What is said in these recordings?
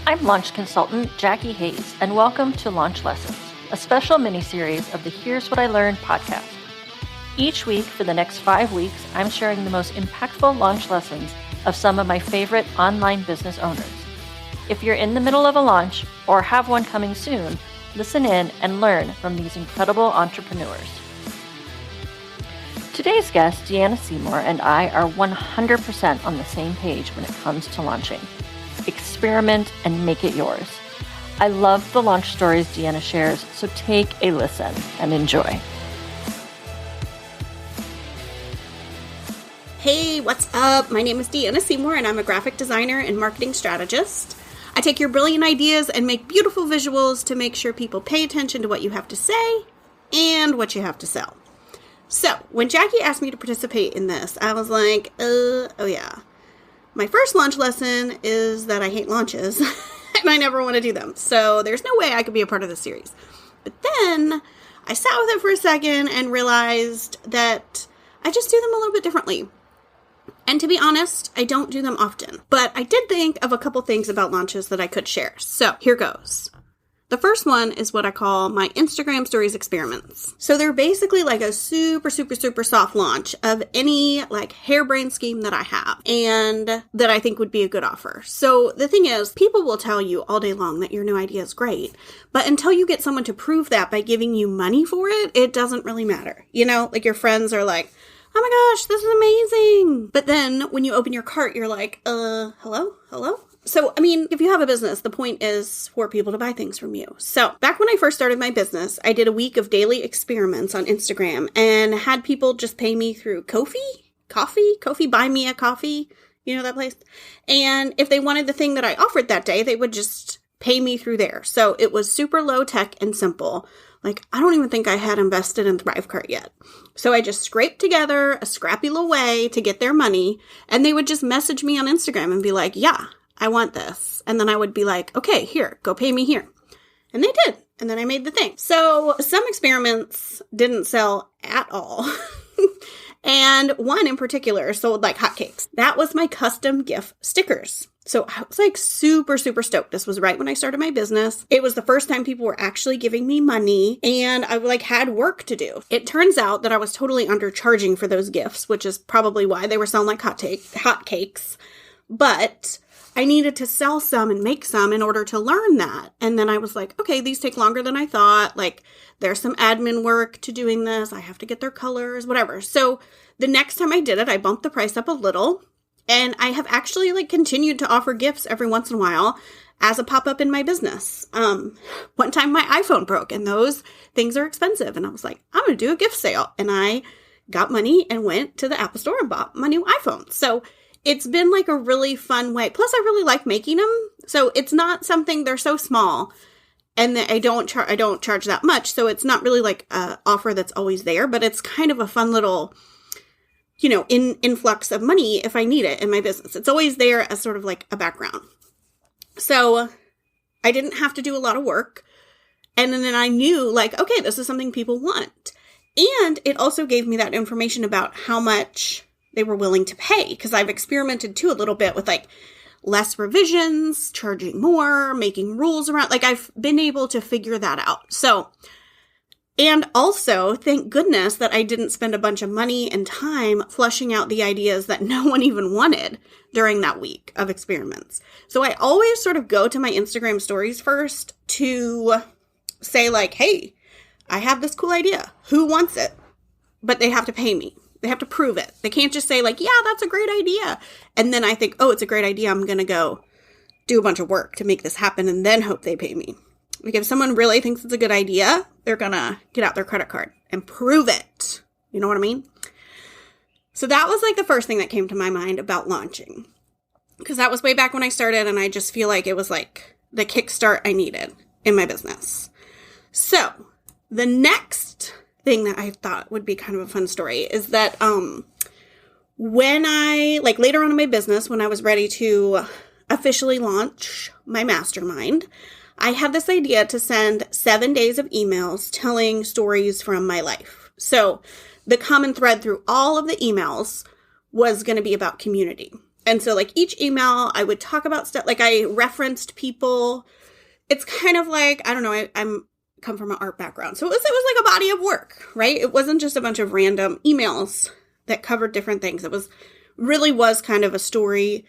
I'm launch consultant Jackie Hayes, and welcome to Launch Lessons, a special mini-series of the Here's What I Learned podcast. Each week for the next 5 weeks, I'm sharing the most impactful launch lessons of some of my favorite online business owners. If you're in the middle of a launch or have one coming soon, listen in and learn from these incredible entrepreneurs. Today's guest, Deanna Seymour, and I are 100% on the same page when it comes to launching. Experiment and make it yours. I love the launch stories Deanna shares, so take a listen and enjoy. Hey, what's up? My name is Deanna Seymour, and I'm a graphic designer and marketing strategist. I take your brilliant ideas and make beautiful visuals to make sure people pay attention to what you have to say and what you have to sell. So, when Jackie asked me to participate in this, I was like, oh yeah. My first launch lesson is that I hate launches, and I never want to do them. So, there's no way I could be a part of this series. But then, I sat with it for a second and realized that I just do them a little bit differently. And to be honest, I don't do them often. But I did think of a couple things about launches that I could share. So, here goes. The first one is what I call my Instagram stories experiments. So they're basically like a super soft launch of any like harebrained scheme that I have and that I think would be a good offer. So the thing is, people will tell you all day long that your new idea is great, but until you get someone to prove that by giving you money for it, it doesn't really matter. You know, like your friends are like, oh my gosh, this is amazing. But then when you open your cart, you're like, hello? So, I mean, if you have a business, the point is for people to buy things from you. So, back when I first started my business, I did a week of daily experiments on Instagram and had people just pay me through Ko-fi, buy me a coffee, you know that place? And if they wanted the thing that I offered that day, they would just pay me through there. So, it was super low tech and simple. Like, I don't even think I had invested in Thrivecart yet. So I just scraped together a scrappy little way to get their money, and they would just message me on Instagram and be like, yeah, I want this. And then I would be like, okay, here, go pay me here. And they did. And then I made the thing. So some experiments didn't sell at all. And one in particular sold like hotcakes. That was my custom gift stickers. So I was like super stoked. This was right when I started my business. It was the first time people were actually giving me money and I like had work to do. It turns out that I was totally undercharging for those gifts, which is probably why they were selling like hotcakes. But I needed to sell some and make some in order to learn that. And then I was like, okay, these take longer than I thought. Like there's some admin work to doing this. I have to get their colors, whatever. So the next time I did it, I bumped the price up a little. And I have actually like continued to offer gifts every once in a while as a pop-up in my business. One time my iPhone broke and those things are expensive. And I was like, I'm going to do a gift sale. And I got money and went to the Apple Store and bought my new iPhone. So it's been like a really fun way. Plus I really like making them. So it's not something, they're so small and I don't charge that much. So it's not really like a offer that's always there, but it's kind of a fun little, you know, influx of money if I need it in my business. It's always there as sort of like a background. So I didn't have to do a lot of work. And then I knew like, okay, this is something people want. And it also gave me that information about how much they were willing to pay. Because I've experimented too a little bit with like less revisions, charging more, making rules around. Like I've been able to figure that out. So and also, thank goodness that I didn't spend a bunch of money and time flushing out the ideas that no one even wanted during that week of experiments. So I always sort of go to my Instagram stories first to say like, hey, I have this cool idea. Who wants it? But they have to pay me. They have to prove it. They can't just say like, yeah, that's a great idea. And then I think, oh, it's a great idea. I'm going to go do a bunch of work to make this happen and then hope they pay me. Like if someone really thinks it's a good idea, they're going to get out their credit card and prove it. You know what I mean? So that was like the first thing that came to my mind about launching. Because that was way back when I started and I just feel like it was like the kickstart I needed in my business. So the next thing that I thought would be kind of a fun story is that when I, like later on in my business, when I was ready to officially launch my mastermind, I had this idea to send 7 days of emails telling stories from my life. So the common thread through all of the emails was going to be about community. And so like each email, I would talk about stuff, like I referenced people. It's kind of like, I don't know, I'm come from an art background. So it was like a body of work, right? It wasn't just a bunch of random emails that covered different things. It really was kind of a story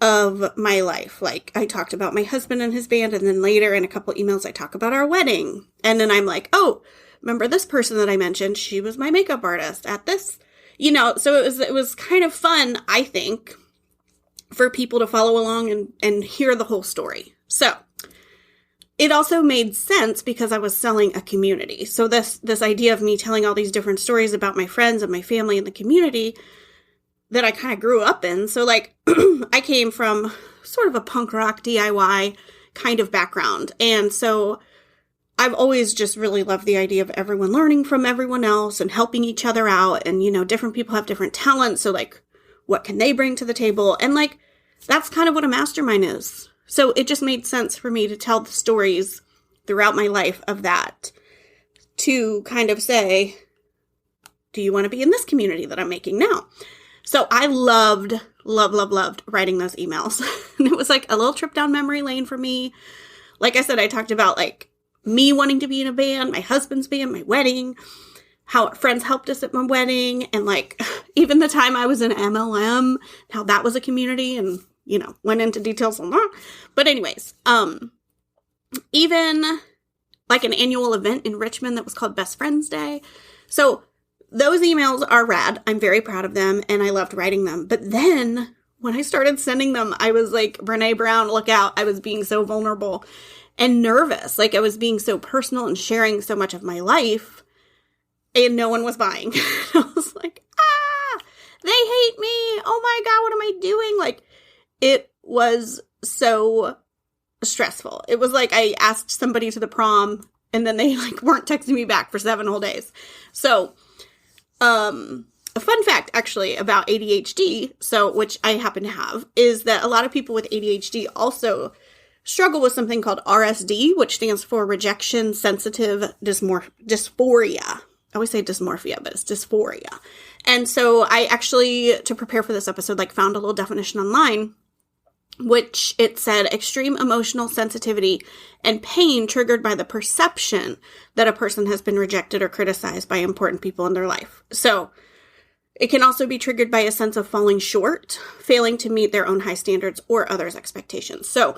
of my life. Like I talked about my husband and his band, and then later in a couple emails, I talk about our wedding. And then I'm like, oh, remember this person that I mentioned? She was my makeup artist at this, so it was kind of fun, I think, for people to follow along and hear the whole story. So it also made sense because I was selling a community. So this idea of me telling all these different stories about my friends and my family and the community that I kind of grew up in. So like I came from sort of a punk rock DIY kind of background. And so I've always just really loved the idea of everyone learning from everyone else and helping each other out. And, different people have different talents. So like, what can they bring to the table? And like, that's kind of what a mastermind is. So it just made sense for me to tell the stories throughout my life of that, to kind of say, do you want to be in this community that I'm making now? So I loved writing those emails. And it was like a little trip down memory lane for me. Like I said, I talked about like me wanting to be in a band, my husband's band, my wedding, how friends helped us at my wedding, and like even the time I was in MLM, how that was a community, and went into details on that. But anyways, even like an annual event in Richmond that was called Best Friends Day. So those emails are rad. I'm very proud of them, and I loved writing them. But then when I started sending them, I was like, Brene Brown, look out. I was being so vulnerable and nervous. Like I was being so personal and sharing so much of my life, and no one was buying. I was like, they hate me. Oh my God, what am I doing? Like, it was so stressful. It was like I asked somebody to the prom, and then they like weren't texting me back for 7 whole days. So, a fun fact actually about ADHD, which I happen to have, is that a lot of people with ADHD also struggle with something called RSD, which stands for Rejection Sensitive Dysphoria. I always say dysmorphia, but it's dysphoria. And so I actually, to prepare for this episode, like found a little definition online, which it said extreme emotional sensitivity and pain triggered by the perception that a person has been rejected or criticized by important people in their life. So it can also be triggered by a sense of falling short, failing to meet their own high standards or others' expectations. So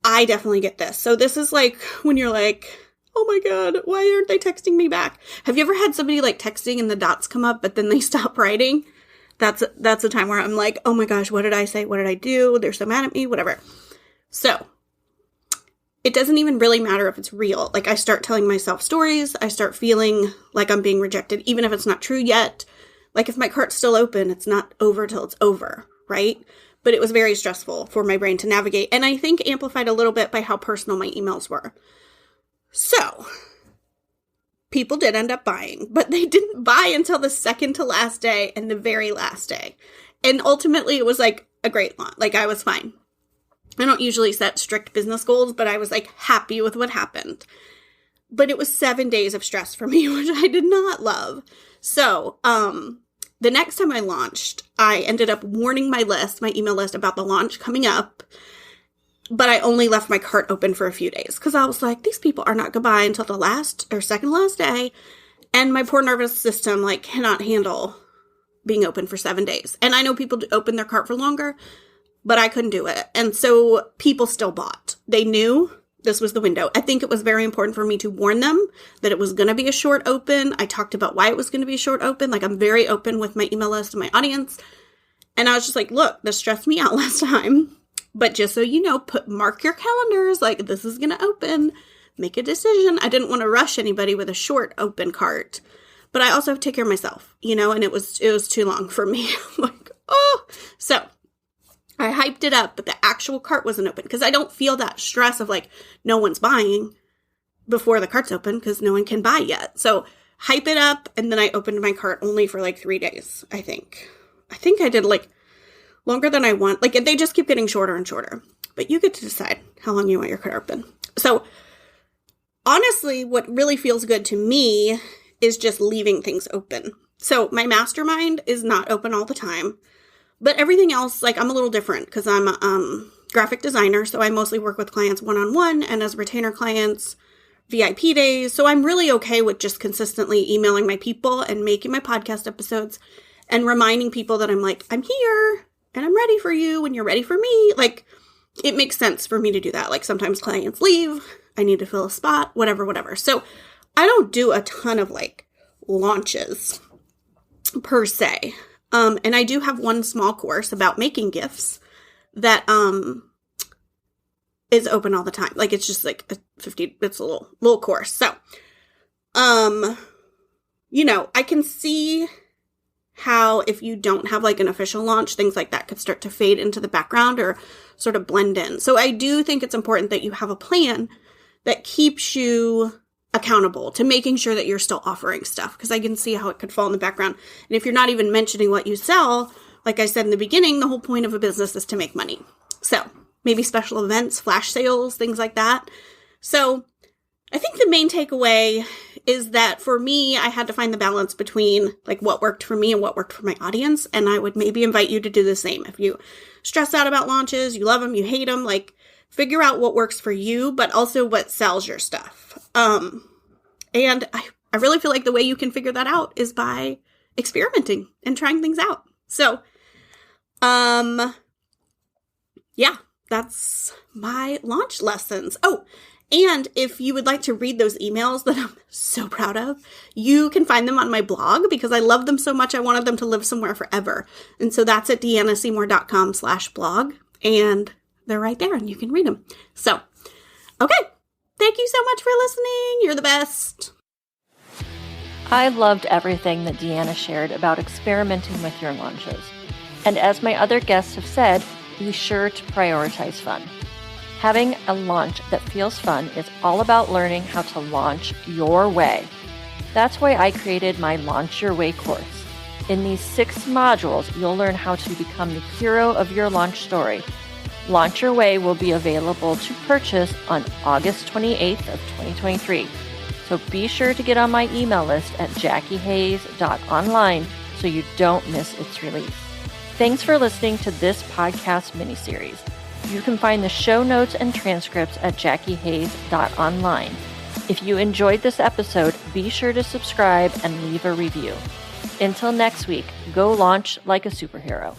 I definitely get this. So this is like when you're like, oh my God, why aren't they texting me back? Have you ever had somebody like texting and the dots come up, but then they stop writing? That's a time where I'm like, oh my gosh, what did I say? What did I do? They're so mad at me, whatever. So it doesn't even really matter if it's real. Like I start telling myself stories. I start feeling like I'm being rejected, even if it's not true yet. Like if my cart's still open, it's not over till it's over, right? But it was very stressful for my brain to navigate. And I think amplified a little bit by how personal my emails were. So people did end up buying, but they didn't buy until the second to last day and the very last day. And ultimately it was like a great launch. Like I was fine. I don't usually set strict business goals, but I was like happy with what happened. But it was 7 days of stress for me, which I did not love. So, the next time I launched, I ended up warning my email list about the launch coming up. But I only left my cart open for a few days because I was like, these people are not going to buy until the last or second last day. And my poor nervous system like cannot handle being open for 7 days. And I know people do open their cart for longer, but I couldn't do it. And so people still bought. They knew this was the window. I think it was very important for me to warn them that it was going to be a short open. I talked about why it was going to be a short open. Like I'm very open with my email list and my audience. And I was just like, look, this stressed me out last time. But just so you know, mark your calendars, like this is going to open, make a decision. I didn't want to rush anybody with a short open cart, but I also have to take care of myself, and it was too long for me. I'm like, oh, so I hyped it up, but the actual cart wasn't open because I don't feel that stress of like, no one's buying before the cart's open because no one can buy yet. So hype it up. And then I opened my cart only for like 3 days. I think I did like longer than I want. Like they just keep getting shorter and shorter, but you get to decide how long you want your cart open. So honestly, what really feels good to me is just leaving things open. So my mastermind is not open all the time, But everything else, like I'm a little different because I'm a graphic designer. So I mostly work with clients one-on-one and as retainer clients, VIP days. So I'm really okay with just consistently emailing my people and making my podcast episodes and reminding people that I'm like, I'm here and I'm ready for you when you're ready for me. Like it makes sense for me to do that. Like sometimes clients leave, I need to fill a spot, whatever. So I don't do a ton of like launches per se. And I do have one small course about making gifts that is open all the time. Like it's just like it's a little course. So, you know, I can see how if you don't have like an official launch, things like that could start to fade into the background or sort of blend in. So I do think it's important that you have a plan that keeps you accountable to making sure that you're still offering stuff, because I can see how it could fall in the background. And if you're not even mentioning what you sell, like I said in the beginning, the whole point of a business is to make money. So maybe special events, flash sales, things like that. So I think the main takeaway is that for me, I had to find the balance between like what worked for me and what worked for my audience. And I would maybe invite you to do the same. If you stress out about launches, you love them, you hate them, like figure out what works for you, but also what sells your stuff. And I really feel like the way you can figure that out is by experimenting and trying things out. So, yeah, that's my launch lessons. Oh, and if you would like to read those emails that I'm so proud of, you can find them on my blog because I love them so much. I wanted them to live somewhere forever. And so that's at deannaseymour.com/blog. And they're right there and you can read them. So, okay. Thank you so much for listening. You're the best. I loved everything that Deanna shared about experimenting with your launches. And as my other guests have said, be sure to prioritize fun. Having a launch that feels fun is all about learning how to launch your way. That's why I created my Launch Your Way course. In these 6 modules, you'll learn how to become the hero of your launch story. Launch Your Way will be available to purchase on August 28th of 2023. So be sure to get on my email list at jackiehayes.online so you don't miss its release. Thanks for listening to this podcast miniseries. You can find the show notes and transcripts at jackiehayes.online. If you enjoyed this episode, be sure to subscribe and leave a review. Until next week, go launch like a superhero.